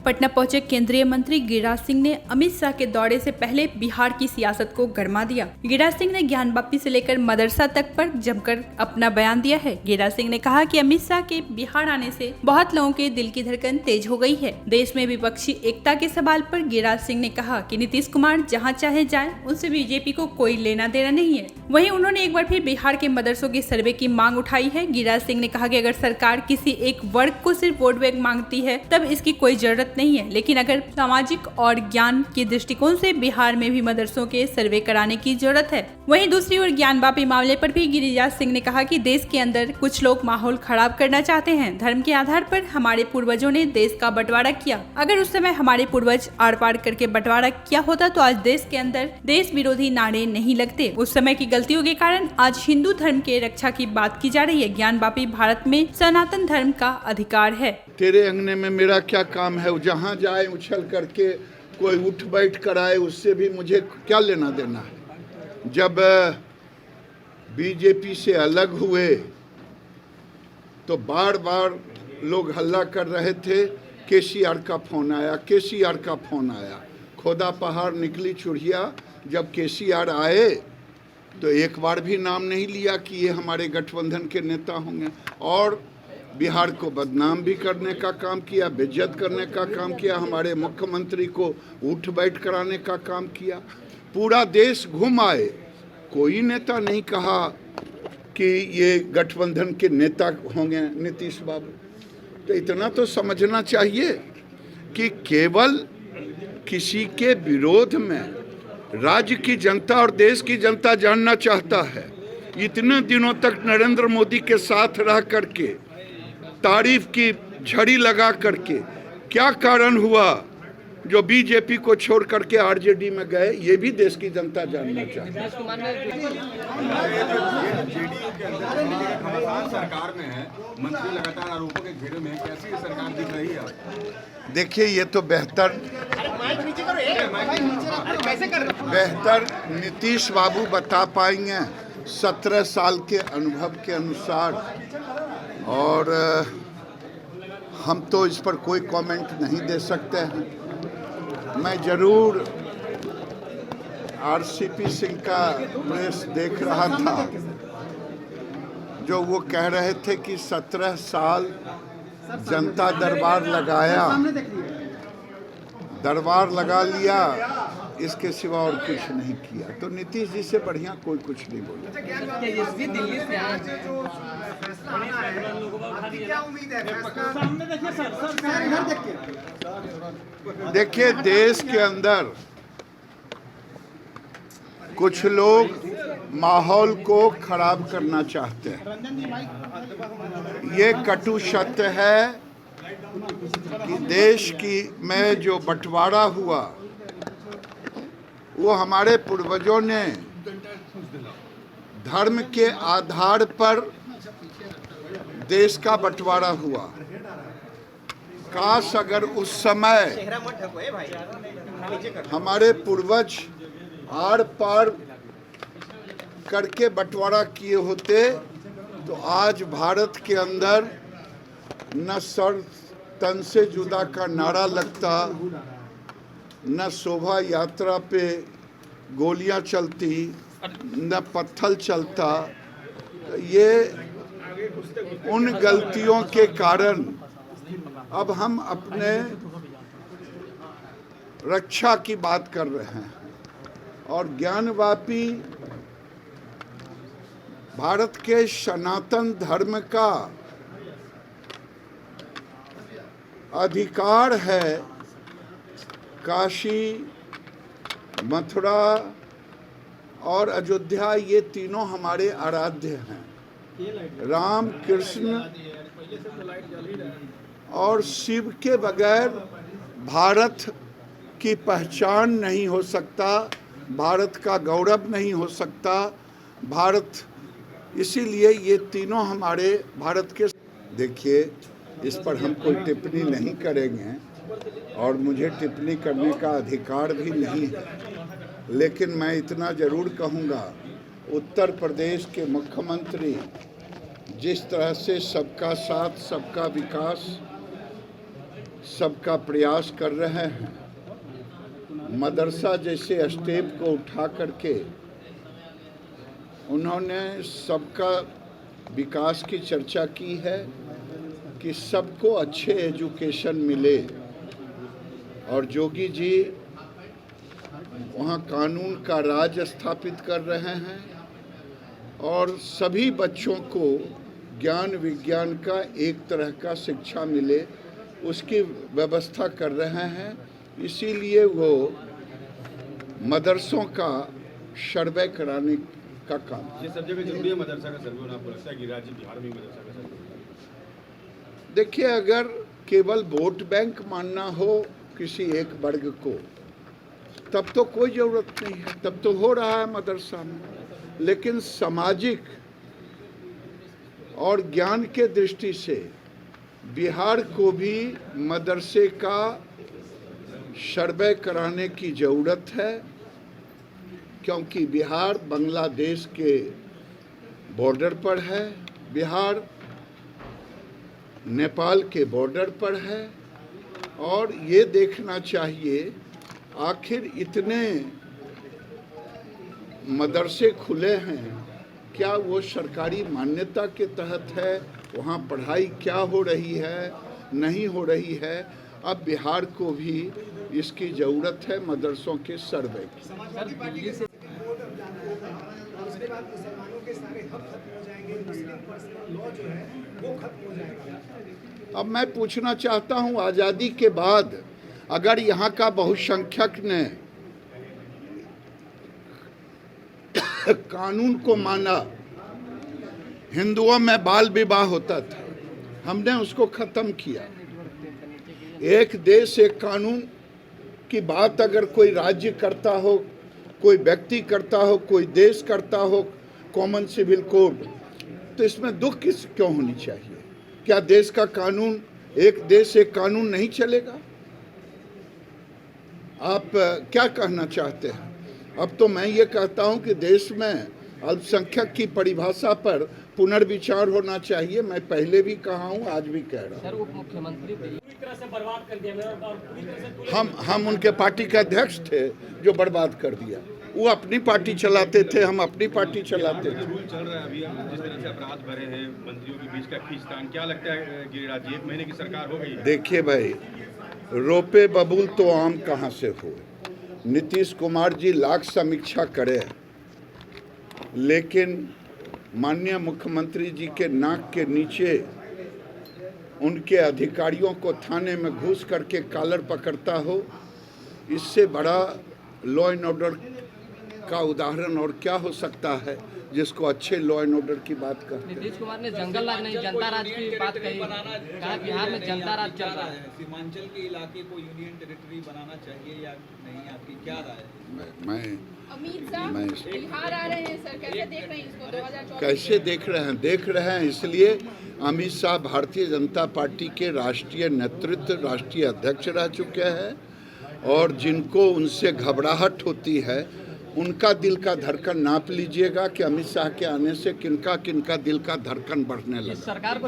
पटना पहुंचे केंद्रीय मंत्री गिरिराज सिंह ने अमित शाह के दौरे से पहले बिहार की सियासत को गरमा दिया। गिरिराज सिंह ने ज्ञानवापी से लेकर मदरसा तक पर जमकर अपना बयान दिया है। गिरिराज सिंह ने कहा कि अमित शाह के बिहार आने से बहुत लोगों के दिल की धड़कन तेज हो गई है। देश में विपक्षी एकता के सवाल पर गिरिराज सिंह ने कहा कि नीतीश कुमार जहाँ चाहे जाए, उनसे बीजेपी को कोई लेना देना नहीं है। वहीं उन्होंने एक बार फिर बिहार के मदरसों के सर्वे की मांग उठाई है। गिरिराज सिंह ने कहा कि अगर सरकार किसी एक वर्ग को सिर्फ वोट बैंक मांगती है तब इसकी कोई जरूरत नहीं है, लेकिन अगर सामाजिक और ज्ञान के दृष्टिकोण से बिहार में भी मदरसों के सर्वे कराने की जरूरत है। वहीं दूसरी ओर ज्ञानवापी मामले पर भी गिरिराज सिंह ने कहा कि देश के अंदर कुछ लोग माहौल खराब करना चाहते हैं। धर्म के आधार पर हमारे पूर्वजों ने देश का बंटवारा किया। अगर उस समय हमारे पूर्वज आर पार करके बंटवारा किया होता तो आज देश के अंदर देश विरोधी नारे नहीं लगते। उस समय की गलतियों के कारण आज हिंदू धर्म के रक्षा की बात की जा रही है। ज्ञानवापी भारत में सनातन धर्म का अधिकार है। तेरे अंगने में मेरा क्या काम है? जहाँ जाए उछल करके कोई उठ बैठ कराए, उससे भी मुझे क्या लेना देना है। जब बीजेपी से अलग हुए तो बार बार लोग हल्ला कर रहे थे, केसीआर का फोन आया, केसीआर का फोन आया। खोदा पहाड़ निकली चुड़िया। जब केसीआर आए तो एक बार भी नाम नहीं लिया कि ये हमारे गठबंधन के नेता होंगे, और बिहार को बदनाम भी करने का काम किया, बेइज्जत करने का काम किया, हमारे मुख्यमंत्री को उठ बैठ कराने का काम किया। पूरा देश घूम आए, कोई नेता नहीं कहा कि ये गठबंधन के नेता होंगे नीतीश बाबू। तो इतना तो समझना चाहिए कि केवल किसी के विरोध में राज्य की जनता और देश की जनता जानना चाहता है। इतने दिनों तक नरेंद्र मोदी के साथ रह करके, तारीफ की झड़ी लगा करके, क्या कारण हुआ जो बीजेपी को छोड़ करके आरजेडी में गए, ये भी देश की जनता जानना चाहती है। सरकार में है, मंत्री लगातार आरोपों के घेरे में, कैसी सरकार दिख रही है? देखिए, ये तो बेहतर नीतीश बाबू बता पाएंगे 17 साल के अनुभव के अनुसार, और हम तो इस पर कोई कमेंट नहीं दे सकते हैं। मैं जरूर आरसीपी सिंह का प्रेस देख रहा था, जो वो कह रहे थे कि 17 साल जनता दरबार लगाया, दरबार लगा लिया, इसके सिवा और कुछ नहीं किया। तो नीतीश जी से बढ़िया कोई कुछ नहीं बोला। देखिए, देश के अंदर कुछ लोग माहौल को खराब करना चाहते हैं। ये कटु सत्य है कि देश की में जो बंटवारा हुआ वो हमारे पूर्वजों ने धर्म के आधार पर देश का बंटवारा हुआ। काश अगर उस समय हमारे पूर्वज आर पार करके बंटवारा किए होते तो आज भारत के अंदर न सर तन से जुदा का नारा लगता, न शोभा यात्रा पे गोलियां चलती, न पत्थर चलता। ये उन गलतियों के कारण अब हम अपने रक्षा की बात कर रहे हैं, और ज्ञानवापी भारत के सनातन धर्म का अधिकार है। काशी, मथुरा और अयोध्या, ये तीनों हमारे आराध्य हैं। राम, कृष्ण और शिव के बगैर भारत की पहचान नहीं हो सकता, भारत का गौरव नहीं हो सकता। भारत, इसीलिए ये तीनों हमारे भारत के। देखिए, इस पर हम कोई टिप्पणी नहीं करेंगे और मुझे टिप्पणी करने का अधिकार भी नहीं है, लेकिन मैं इतना ज़रूर कहूँगा, उत्तर प्रदेश के मुख्यमंत्री जिस तरह से सबका साथ सबका विकास, सबका प्रयास कर रहे हैं। मदरसा जैसे स्टेप को उठा करके उन्होंने सबका विकास की चर्चा की है कि सबको अच्छे एजुकेशन मिले, और जोगी जी वहाँ कानून का राज स्थापित कर रहे हैं और सभी बच्चों को ज्ञान विज्ञान का एक तरह का शिक्षा मिले उसकी व्यवस्था कर रहे हैं। इसीलिए वो मदरसों का सर्वे कराने का काम। ये सब जगह जरूरी है मदरसा का सर्वे होना, आपको लगता है कि राज्य बिहार में मदरसा का सर्वे? देखिए, अगर केवल वोट बैंक मानना हो किसी एक वर्ग को, तब तो कोई ज़रूरत नहीं है, तब तो हो रहा है मदरसा में। लेकिन सामाजिक और ज्ञान के दृष्टि से बिहार को भी मदरसे का सर्वे कराने की ज़रूरत है, क्योंकि बिहार बांग्लादेश के बॉर्डर पर है, बिहार नेपाल के बॉर्डर पर है, और ये देखना चाहिए आखिर इतने मदरसे खुले हैं, क्या वो सरकारी मान्यता के तहत है, वहाँ पढ़ाई क्या हो रही है, नहीं हो रही है। अब बिहार को भी इसकी ज़रूरत है मदरसों के सर्वे की। उसके बाद मुसलमानों के सारे हक खत्म हो जाएंगे, मुस्लिम पर्सनल लॉ जो है वो खत्म हो जाएगा। अब मैं पूछना चाहता हूं, आज़ादी के बाद अगर यहाँ का बहुसंख्यक ने कानून को माना, हिंदुओं में बाल विवाह होता था, हमने उसको ख़त्म किया। एक देश एक कानून की बात अगर कोई राज्य करता हो, कोई व्यक्ति करता हो, कोई देश करता हो, कॉमन सिविल कोड, तो इसमें दुख क्यों होनी चाहिए? क्या देश का कानून, एक देश एक कानून नहीं चलेगा? आप क्या कहना चाहते हैं? अब तो मैं ये कहता हूं कि देश में अल्पसंख्यक की परिभाषा पर पुनर्विचार होना चाहिए। मैं पहले भी कहा हूं, आज भी कह रहा हूं। उप मुख्यमंत्री पूरी तरह से बर्बाद कर दिया। हम उनके पार्टी के अध्यक्ष थे जो बर्बाद कर दिया। वो अपनी पार्टी चलाते थे, हम अपनी पार्टी चलाते थे। रूल चल रहा है अभी, जिस तरह से अपराध भरे हैं, मंत्रियों के बीच का खींचतान, क्या लगता है गिरिराज जी, 1 महीने की सरकार हो गई है? देखिए भाई, रोपे बबूल तो आम कहाँ से हुए। नीतीश कुमार जी लाख समीक्षा करे, लेकिन माननीय मुख्यमंत्री जी के नाक के नीचे उनके अधिकारियों को थाने में घुस करके कॉलर पकड़ता हो, इससे बड़ा लॉ एंड ऑर्डर का उदाहरण और क्या हो सकता है, जिसको अच्छे लॉ एंड ऑर्डर की बात करते हैं। नीतीश कुमार ने जंगल राज नहीं जनता राज की बात कही, कहा बिहार में जनता राज चल रहा है। सीमांचल के इलाके को यूनियन टेरिटरी बनाना चाहिए या नहीं, आपकी क्या राय है? मैं अमित शाह बिहार आ रहे हैं सर, कैसे देख रहे हैं इसको? 2024 कैसे देख रहे हैं? देख रहे हैं इसलिए अमित शाह भारतीय जनता पार्टी के राष्ट्रीय नेतृत्व, राष्ट्रीय अध्यक्ष रह चुके हैं, और जिनको उनसे घबराहट होती है उनका दिल का धड़कन नाप लीजिएगा कि अमित शाह के आने से किनका किनका दिल का धड़कन बढ़ने लगा। सरकार को